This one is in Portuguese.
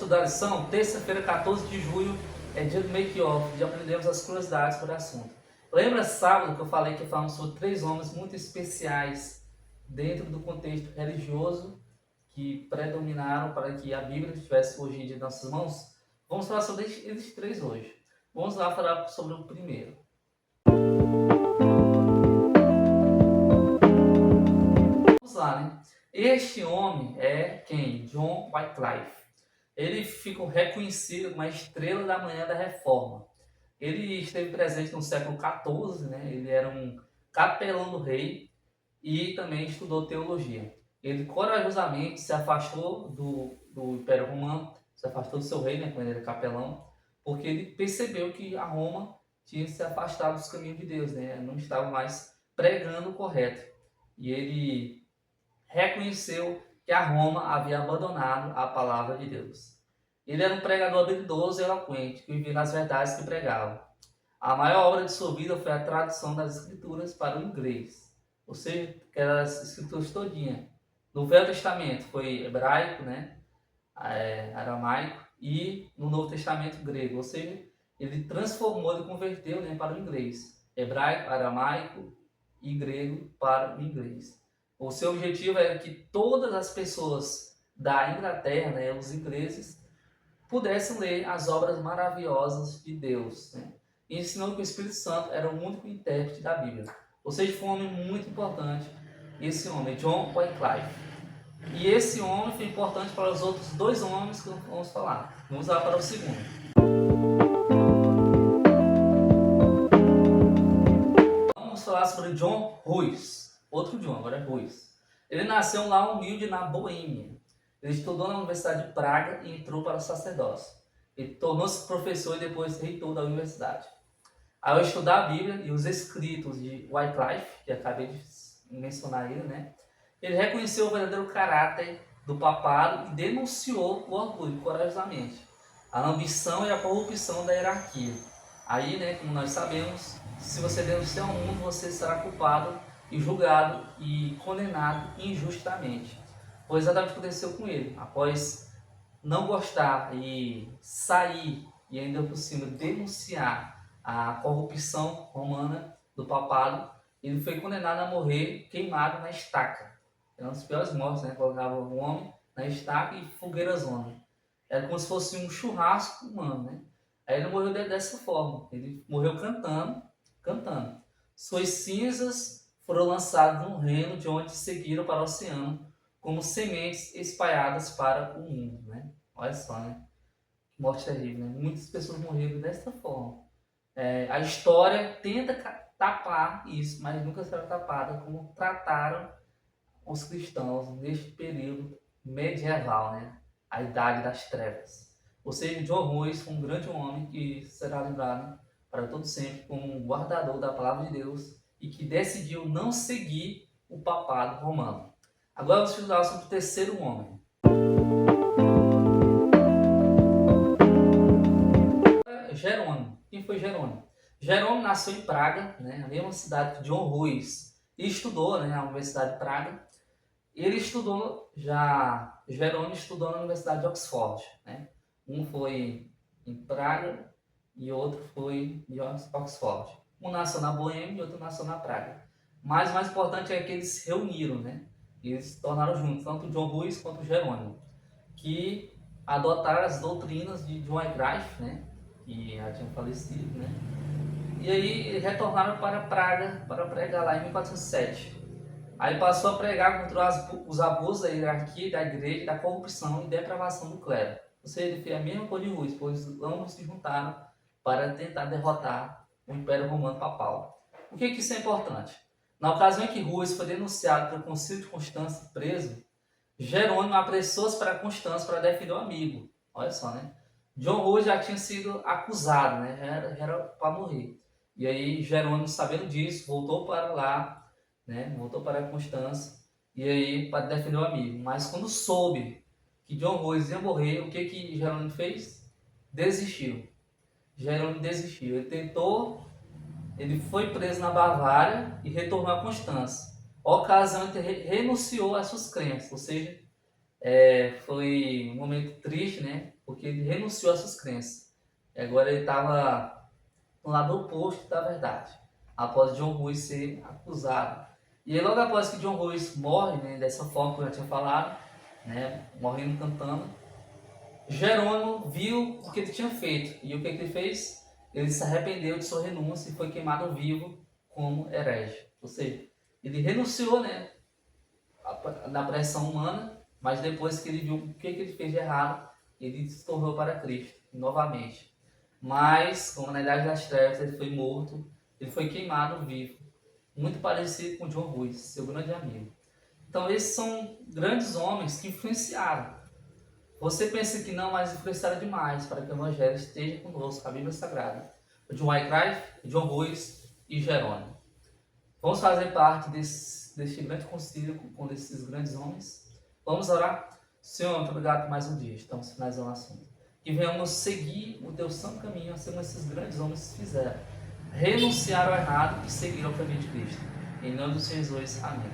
estudar a lição? Terça-feira, 14 de julho, é dia do make-off, de aprendermos as curiosidades sobre o assunto. Lembra sábado que eu falei que falamos sobre 3 homens muito especiais dentro do contexto religioso que predominaram para que a Bíblia estivesse hoje em nossas mãos? Vamos falar sobre eles 3 hoje. Vamos lá falar sobre o primeiro. Vamos lá, né? Este homem é quem? John Wycliffe. Ele ficou reconhecido como a estrela da manhã da Reforma. Ele esteve presente no século XIV, né? Ele era um capelão do rei e também estudou teologia. Ele corajosamente se afastou do Império Romano, se afastou do seu rei, né, quando ele era capelão, porque ele percebeu que a Roma tinha se afastado dos caminhos de Deus, né? Não estava mais pregando o correto. E ele reconheceu que a Roma havia abandonado a palavra de Deus. Ele era um pregador habilidoso e eloquente, que vivia nas verdades que pregava. A maior obra de sua vida foi a tradução das Escrituras para o inglês, ou seja, aquelas Escrituras todinhas. No Velho Testamento foi hebraico, né, aramaico, e no Novo Testamento grego, ou seja, ele transformou, ele converteu, né, para o inglês. Hebraico, aramaico e grego para o inglês. O seu objetivo era que todas as pessoas da Inglaterra, né, os ingleses, pudessem ler as obras maravilhosas de Deus, né? E ensinou que o Espírito Santo era o único intérprete da Bíblia. Ou seja, foi um homem muito importante, esse homem, John Wycliffe. E esse homem foi importante para os outros 2 homens que vamos falar. Vamos lá para o segundo. Vamos falar sobre John Ruiz. Outro John, agora é Ruiz. Ele nasceu lá humilde na Boêmia. Ele estudou na Universidade de Praga e entrou para o sacerdócio. Ele tornou-se professor e depois reitor da universidade. Ao estudar a Bíblia e os escritos de Wycliffe, que acabei de mencionar ele, né? Ele reconheceu o verdadeiro caráter do papado e denunciou o orgulho corajosamente, a ambição e a corrupção da hierarquia. Aí, né, como nós sabemos, se você denunciar o mundo, você será culpado e julgado e condenado injustamente. Foi exatamente o que aconteceu com ele. Após não gostar e sair e ainda por cima denunciar a corrupção romana do papado, ele foi condenado a morrer queimado na estaca. Era uma das piores mortes, né? Colocava o homem na estaca e fogueira zona. Era como se fosse um churrasco humano, né? Aí ele morreu dessa forma. Ele morreu cantando. Suas cinzas foram lançadas no reino de onde seguiram para o oceano, como sementes espalhadas para o mundo, né? Olha só, né? Que morte terrível, né? Muitas pessoas morreram desta forma. A história tenta tapar isso, mas nunca será tapada como trataram os cristãos neste período medieval, né? A Idade das Trevas. Ou seja, John Ruiz foi um grande homem que será lembrado para todo sempre como um guardador da palavra de Deus e que decidiu não seguir o papado romano. Agora vamos estudar sobre o terceiro homem. Jerônimo. Quem foi Jerônimo? Jerônimo nasceu em Praga, né, a mesma cidade que John Ruiz, e estudou, né, na Universidade de Praga. Jerônimo estudou na Universidade de Oxford, né? Um foi em Praga e outro foi em Oxford. Um nasceu na Boêmia e outro nasceu na Praga. Mas o mais importante é que eles se reuniram, né? Eles se tornaram juntos, tanto John Ruiz quanto Jerônimo, que adotaram as doutrinas de John Wycliffe, né? Que já tinha falecido, né? E aí retornaram para Praga para pregar lá em 1407. Aí passou a pregar contra os abusos da hierarquia, da igreja, da corrupção e depravação do clero. Ou seja, ele fez a mesma coisa de Ruiz, pois ambos se juntaram para tentar derrotar o Império Romano Papal. Por que isso é importante? Na ocasião em que Ruiz foi denunciado pelo Concílio de Constância e preso, Jerônimo apressou-se para Constância para defender o amigo. Olha só, né? John Ruiz já tinha sido acusado, né? Era para morrer. E aí Jerônimo, sabendo disso, voltou para lá, né? Voltou para Constância e aí para defender o amigo. Mas quando soube que John Ruiz ia morrer, o que Jerônimo fez? Desistiu. Jerônimo desistiu. Ele foi preso na Bavária e retornou a Constância. Ocasião em que renunciou às suas crenças, ou seja, foi um momento triste, né? porque ele renunciou às suas crenças. E agora ele estava no lado oposto da verdade, após John Ruiz ser acusado. E aí, logo após que John Ruiz morre, né, dessa forma que eu já tinha falado, né, morrendo cantando, Jerônimo viu o que ele tinha feito. E o que ele fez? Ele se arrependeu de sua renúncia e foi queimado vivo como herege. Ou seja, ele renunciou, né, na pressão humana, mas depois que ele viu o que ele fez de errado, ele se tornou para Cristo novamente. Mas, como na Idade das Trevas, ele foi morto, ele foi queimado vivo. Muito parecido com John Ruiz, seu grande amigo. Então, esses são grandes homens que influenciaram. Você pensa que não, mas influenciaram demais para que o Evangelho esteja conosco, a Bíblia Sagrada. O John Wycliffe, John Ruiz e Jerônimo. Vamos fazer parte deste grande concílio com esses grandes homens. Vamos orar? Senhor, muito obrigado por mais um dia. Estamos finalizando o assunto. Que venhamos seguir o teu santo caminho, assim como esses grandes homens fizeram. Renunciaram ao errado e seguiram o caminho de Cristo. Em nome do Senhor Jesus, amém.